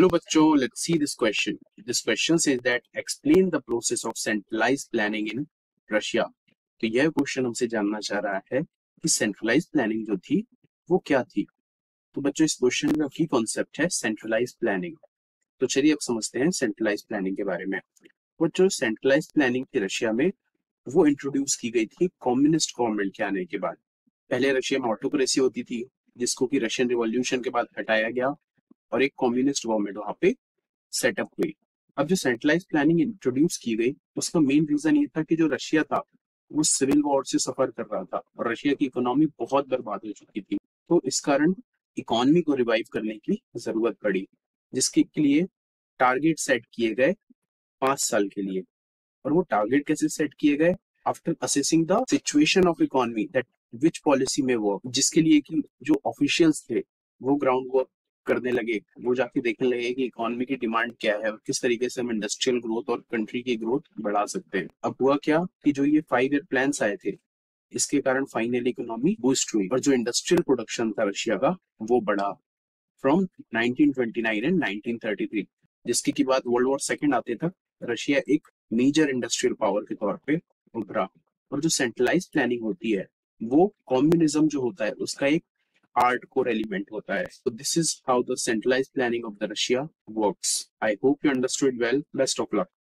Hello बच्चों, let's see this question. This question says that explain the process of centralized planning in Russia. तो यह question हमसे जानना चाह रहा है कि सेंट्रलाइज प्लानिंग जो थी वो क्या थी। तो बच्चों इस क्वेश्चन का की कॉन्सेप्ट है सेंट्रलाइज प्लानिंग। तो चलिए अब समझते हैं सेंट्रलाइज प्लानिंग के बारे में। बच्चों सेंट्रलाइज प्लानिंग थी रशिया में, वो इंट्रोड्यूस की गई थी कम्युनिस्ट गवर्नमेंट के आने के बाद। पहले रशिया में ऑटोक्रेसी होती थी जिसको कि रशियन रिवॉल्यूशन के बाद हटाया गया और एक कम्युनिस्ट गवर्नमेंट वहां पे सेटअप हुई। अब जो सेंट्रलाइज प्लानिंग इंट्रोड्यूस की गई उसका मेन रीजन ये था कि जो रशिया था वो सिविल वॉर से सफर कर रहा था और रशिया की इकोनॉमी बहुत बर्बाद हो चुकी थी। तो इस कारण इकोनॉमी को रिवाइव करने की जरूरत पड़ी, जिसके लिए टारगेट सेट किए गए 5 साल के लिए। और वो टारगेट कैसे सेट किए गए? After assessing the situation of economy that which policy में वर्क, जिसके लिए कि जो ऑफिशियल्स थे वो ग्राउंड वर्क करने लगे, वो जाके देखने लगे कि इकोनॉमी की डिमांड क्या है और किस तरीके से हम इंडस्ट्रियल ग्रोथ और कंट्री की ग्रोथ बढ़ा सकते हैं। अब हुआ क्या कि जो ये 5 ईयर प्लान्स आए थे इसके कारण फाइनली इकोनॉमी बूस्ट हुई और जो इंडस्ट्रियल प्रोडक्शन था रशिया का वो बढ़ा फ्रॉम 1929 एंड 1933, जिसके की बाद वर्ल्ड वॉर सेकेंड आते तक रशिया एक मेजर इंडस्ट्रियल पावर के तौर पे उभरा। और जो सेंट्रलाइज प्लानिंग होती है वो कम्युनिज्म जो होता है उसका एक हार्ड कोर एलिमेंट होता है। So this is how the centralized planning of the Russia works. I hope you understood well. Best of luck.